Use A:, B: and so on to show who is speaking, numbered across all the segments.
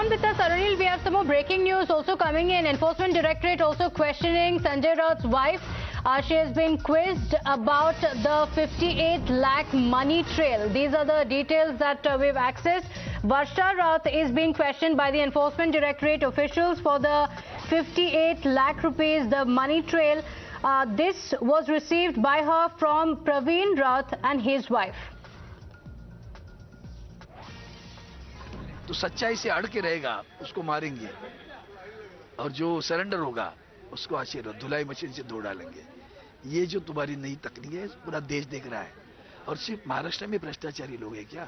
A: on with us, Arunil. We have some more breaking news also coming in. Enforcement Directorate also questioning Sanjay Raut's wife. She has been quizzed about the 58 lakh money trail. These are the details that we've accessed. Patra Chawl is being questioned by the Enforcement Directorate officials for the 58 lakh rupees, the money trail. This was received by her from Arvind Sawant and his wife.
B: तो सच्चाई से अड़ के रहेगा उसको मारेंगे और जो सरेंडर होगा उसको आशीर्वाद धुलाई मशीन से धो डालेंगे। ये जो तुम्हारी नई तकनीक है पूरा देश देख रहा है। और सिर्फ महाराष्ट्र में भ्रष्टाचारी लोग हैं क्या?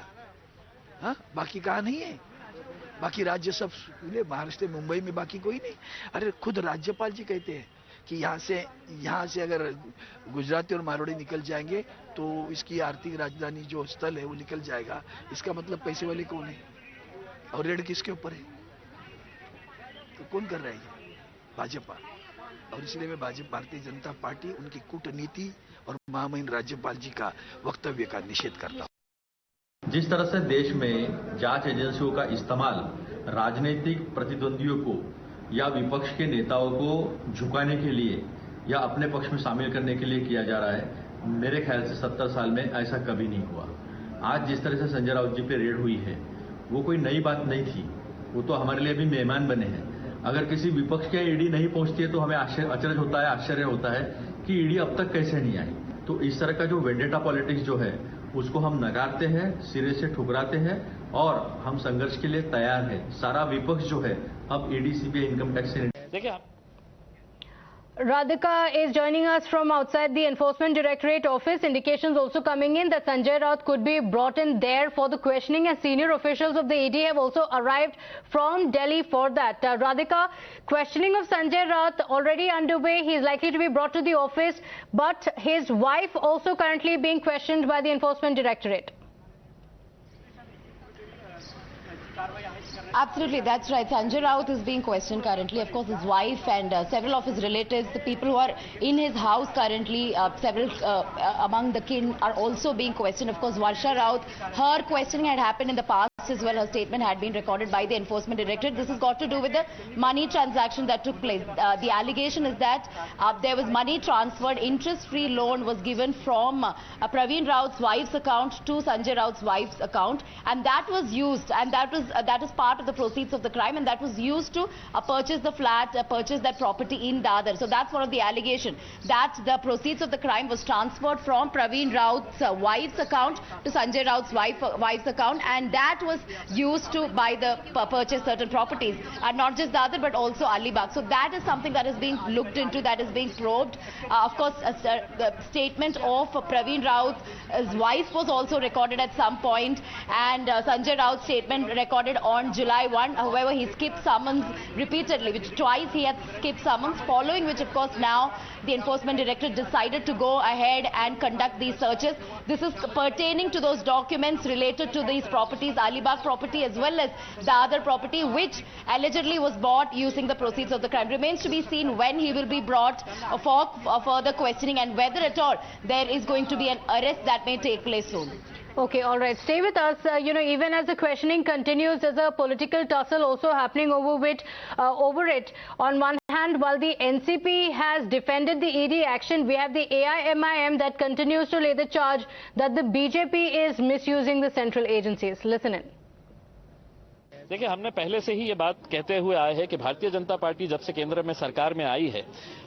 B: हाँ, बाकी कहाँ नहीं है? बाकी राज्य सब महाराष्ट्र मुंबई में बाकी कोई नहीं। अरे खुद राज्यपाल जी कहते हैं कि यहाँ से अगर गुजराती और मारवाड़ी निकल जाएंगे तो इसकी आर्थिक राजधानी जो स्थल है वो निकल जाएगा। इसका मतलब पैसे वाले कौन है और रेड किसके ऊपर है? तो कौन कर रहा है ये? भाजपा। और इसलिए मैं भारतीय जनता पार्टी उनकी कूटनीति और महामहिम राज्यपाल जी का वक्तव्य का निषेध करता हूं।
C: जिस तरह से देश में जांच एजेंसियों का इस्तेमाल राजनीतिक प्रतिद्वंदियों को या विपक्ष के नेताओं को झुकाने के लिए या अपने पक्ष में शामिल करने के लिए किया जा रहा है, मेरे ख्याल से 70 साल में ऐसा कभी नहीं हुआ। आज जिस तरह से संजय राउत जी पे रेड हुई है वो कोई नई बात नहीं थी, वो तो हमारे लिए भी मेहमान बने हैं। अगर किसी विपक्ष के ईडी नहीं पहुंचती है तो हमें अचरज होता है, आश्चर्य होता है कि ईडी अब तक कैसे नहीं आई। तो इस तरह का जो वेंडेटा पॉलिटिक्स जो है उसको हम नकारते हैं, सिरे से ठुकराते हैं और हम संघर्ष के लिए तैयार हैं। सारा विपक्ष जो है अब ईडी, सीबीआई, इनकम टैक्स से देखिए।
A: Radhika is joining us from outside the Enforcement Directorate office. Indications also coming in that Sanjay Raut could be brought in there for the questioning, and senior officials of the ED have also arrived from Delhi for that. Radhika, questioning of Sanjay Raut already underway. He is likely to be brought to the office, but his wife also currently being questioned by the Enforcement Directorate.
D: Absolutely, that's right. Sanjay Raut is being questioned currently. Of course, his wife and several of his relatives, the people who are in his house currently, several among the kin are also being questioned. Of course, Patra Chawl, her questioning had happened in the past as well. Her statement had been recorded by the Enforcement Directorate. This has got to do with the money transaction that took place. The allegation is that there was money transferred, interest-free loan was given from Arvind Raut's wife's account to Sanjay Raut's wife's account, and that was used, and that is part of the proceeds of the crime, and that was used to purchase the flat, purchase that property in Dadar. So that's one of the allegations, that the proceeds of the crime was transferred from Arvind Raut's wife's account to Sanjay Raut's wife's account, and that was used to buy the purchase certain properties, and not just Dadar but also Alibag. So that is something that is being looked into, that is being probed. Of course, the statement of Arvind Raut's wife was also recorded at some point, and Sanjay Raut's statement recorded on July 1. However, he skipped summons repeatedly, which twice he had skipped summons, following which, of course, now the Enforcement Directorate decided to go ahead and conduct these searches. This is pertaining to those documents related to these properties, Alibag property as well as the other property, which allegedly was bought using the proceeds of the crime. Remains to be seen when he will be brought for further questioning and whether at all there is going to be an arrest that may take place soon.
A: Okay, all right. Stay with us. Even as the questioning continues, there's a political tussle also happening over it. On one hand, while the NCP has defended the ED action, we have the AIMIM that continues to lay the charge that the BJP is misusing the central agencies. Listen in.
E: देखिए, हमने पहले से ही ये बात कहते हुए आए हैं कि भारतीय जनता पार्टी जब से केंद्र में सरकार में आई है,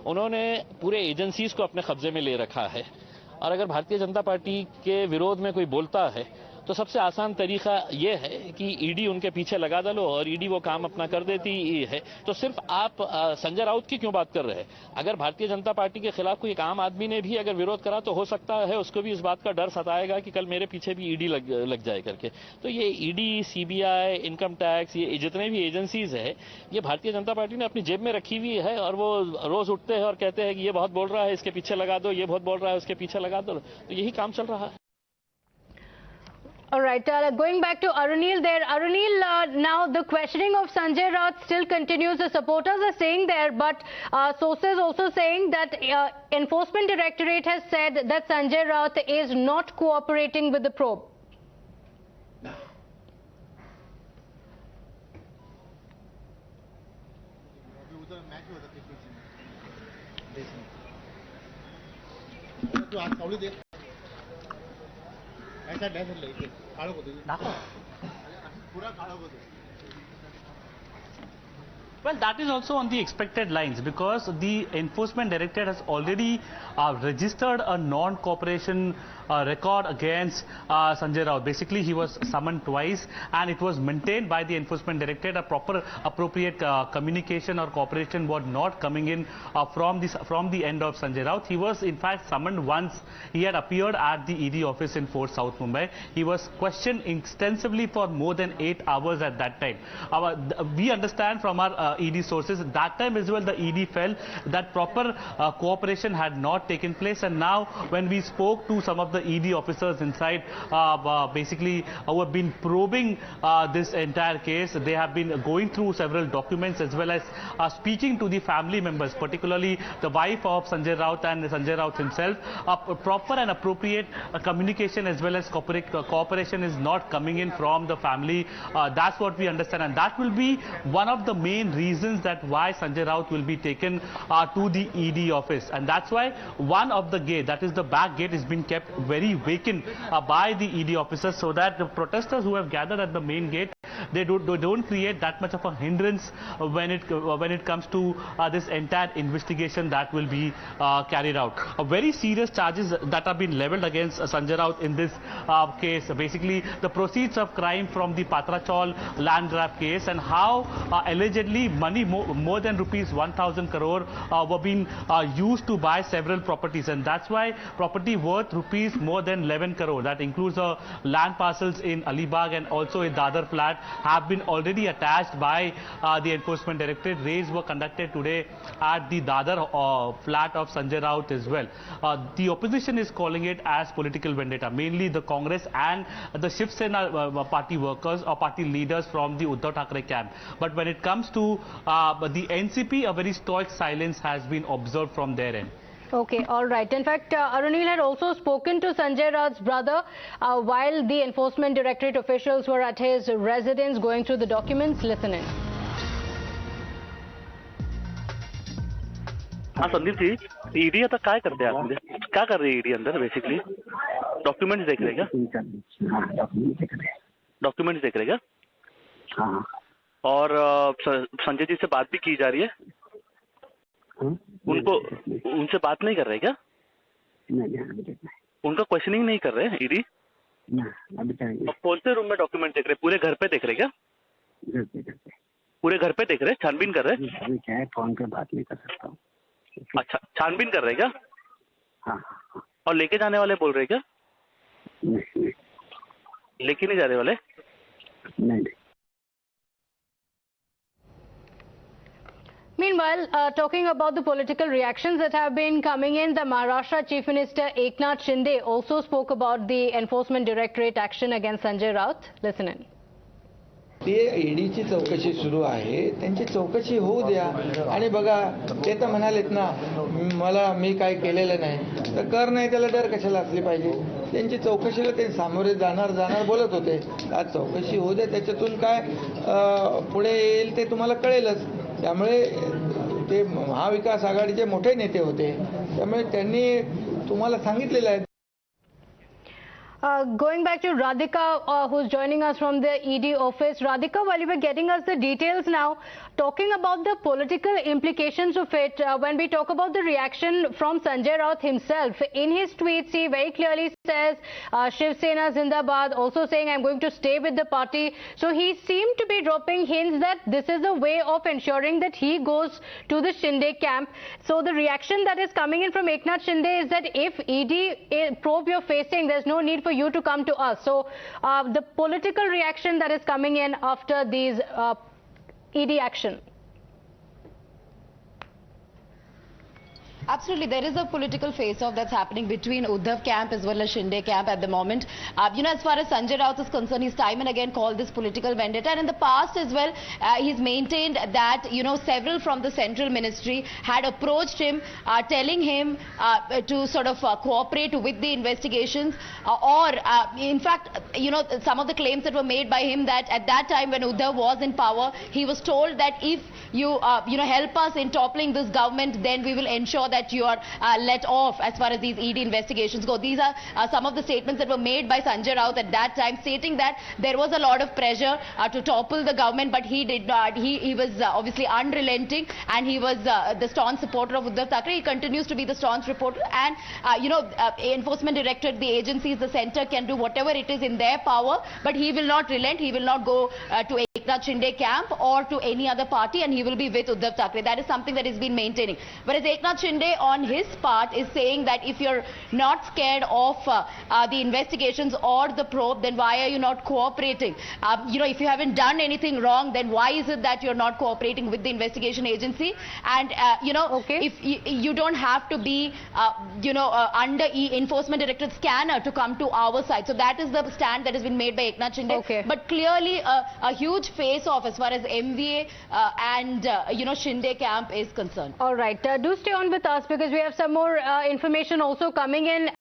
E: उन्होंने पूरे एजेंसीज को अपने कब्जे में ले रखा है। और अगर भारतीय जनता पार्टी के विरोध में कोई बोलता है तो सबसे आसान तरीका ये है कि ईडी उनके पीछे लगा डालो और ईडी वो काम अपना कर देती है। तो सिर्फ आप संजय राउत की क्यों बात कर रहे हैं? अगर भारतीय जनता पार्टी के खिलाफ कोई एक आम आदमी ने भी अगर विरोध करा तो हो सकता है उसको भी इस बात का डर सताएगा कि कल मेरे पीछे भी ईडी लग जाए करके। तो ये ईडी, सीबीआई, इनकम टैक्स, ये जितने भी एजेंसीज है, ये भारतीय जनता पार्टी ने अपनी जेब में रखी हुई है और वो रोज उठते हैं और कहते हैं कि ये बहुत बोल रहा है, इसके पीछे लगा दो, ये बहुत बोल रहा है, उसके पीछे लगा दो। तो यही काम चल रहा है।
A: All right, going back to Arunil there. Arunil, now the questioning of Sanjay Raut still continues. The supporters are saying there, but sources also saying that Enforcement Directorate has said that Sanjay Raut is not cooperating with the probe.
F: तू आज सावली दे ऐसा dash इथे काळोख होतो पुरा काळोख होतो.
G: Well, that is also on the expected lines because the Enforcement Directorate has already registered a non-cooperation record against Sanjay Raut. Basically, he was summoned twice and it was maintained by the Enforcement Directorate. A proper appropriate communication or cooperation was not coming in from the end of Sanjay Raut. He was in fact summoned once. He had appeared at the ED office in Fort South Mumbai. He was questioned extensively for more than 8 hours at that time. We understand from our ED sources that time as well the ED felt that proper cooperation had not taken place, and now when we spoke to some of the ED officers inside basically who have been probing this entire case, they have been going through several documents as well as speaking to the family members, particularly the wife of Sanjay Raut and Sanjay Raut himself. Proper and appropriate communication as well as cooperation is not coming in from the family. That's what we understand, and that will be one of the main reasons that why Sanjay Raut will be taken to the ED office, and that's why one of the gate, that is the back gate, is being kept very vacant by the ED officers, so that the protesters who have gathered at the main gate, they don't create that much of a hindrance when it comes to this entire investigation that will be carried out. Very serious charges that have been leveled against Sanjay Raut in this case. Basically, the proceeds of crime from the Patra Chawl land grab case, and how allegedly money more than rupees 1,000 crore were being used to buy several properties, and that's why property worth rupees more than 11 crore, that includes land parcels in Alibag and also a Dadar flat, have been already attached by the Enforcement Directorate. Raids were conducted today at the Dadar flat of Sanjay Raut as well. The opposition is calling it as political vendetta, mainly the Congress and the Shiv Sena party workers or party leaders from the Uddhav Thackeray camp. But when it comes to the NCP, a very stoic silence has been observed from their end.
A: Okay, all right. In fact, Arunil had also spoken to Sanjay Raut's brother while the Enforcement Directorate officials were at his residence going through the documents. Listen in.
H: हाँ Sandeep ji, ED आता काय करते हैं आप? क्या कर रही है ईडी अंदर? बेसिकली डॉक्यूमेंट्स देख रहे क्या? डॉक्यूमेंट्स देख रहे क्या? हाँ. और संजय जी से बात भी की जा रही है? उनसे बात नहीं कर रहे क्या? नहीं. उनका क्वेश्चनिंग नहीं कर रहे ईडी? अब कौन से रूम में डॉक्यूमेंट देख रहे? पूरे घर पे देख रहे क्या? पूरे घर पे देख रहे? छानबीन कर रहे? अभी क्या है, फोन पे बात नहीं कर सकता हूँ. अच्छा, छानबीन कर रहे क्या? हाँ. और लेके जाने वाले बोल रहे क्या? नहीं. लेके नहीं जाने वाले? नहीं.
A: Meanwhile, talking about the political reactions that have been coming in, the Maharashtra Chief Minister Eknath Shinde also spoke about the Enforcement Directorate action against Sanjay Raut. Listen in.
I: ते ईडीची चौकशी सुरू आहे, त्यांची चौकशी होऊ द्या. आणि बघा, ते तर म्हणालेत ना, मी काय केलेलं नाही, तर कर नाही त्याला डर कशाला असली पाहिजे. त्यांची चौकशीला ते सामोरे जाणार बोलत होते. आज चौकशी होऊ द्या, त्याच्यातून काय पुढे येईल ते तुम्हाला कळेलच. त्यामुळे ते महाविकास आघाडीचे मोठे नेते होते, त्यामुळे त्यांनी तुम्हाला सांगितलेलं आहे.
A: Going back to Radhika, who's joining us from the ED office. Radhika, while you were getting us the details now, talking about the political implications of it, when we talk about the reaction from Sanjay Raut himself, in his tweets, he very clearly says, Shiv Sena Zindabad, also saying, I'm going to stay with the party. So he seemed to be dropping hints that this is a way of ensuring that he goes to the Shinde camp. So the reaction that is coming in from Eknath Shinde is that if ED probe you're facing, there's no need for you to come to us. So the political reaction that is coming in after these ED action.
D: Absolutely, there is a political face-off that's happening between Uddhav camp as well as Shinde camp at the moment. As far as Sanjay Raut is concerned, he's time and again called this political vendetta, and in the past as well, he's maintained that several from the central ministry had approached him, telling him to sort of cooperate with the investigations, or in fact, some of the claims that were made by him that at that time when Uddhav was in power, he was told that if you help us in toppling this government, then we will ensure that you are let off as far as these ED investigations go. These are some of the statements that were made by Sanjay Raut at that time, stating that there was a lot of pressure to topple the government, but he did not. He was obviously unrelenting, and he was the staunch supporter of Uddhav Thackeray. He continues to be the staunch supporter, and Enforcement Directorate, the agencies, the centre can do whatever it is in their power, but he will not relent. He will not go to Eknath Shinde camp or to any other party, and he will be with Uddhav Thackeray. That is something that he's been maintaining. Whereas Eknath Shinde on his part is saying that if you're not scared of the investigations or the probe, then why are you not cooperating? If you haven't done anything wrong, then why is it that you're not cooperating with the investigation agency? And if you don't have to be under Enforcement Directorate scanner to come to our side. So that is the stand that has been made by Eknath Shinde.
A: Okay.
D: But clearly a huge face-off as far as MVA and Shinde camp is concerned.
A: All right, do stay on with us because we have some more information also coming in.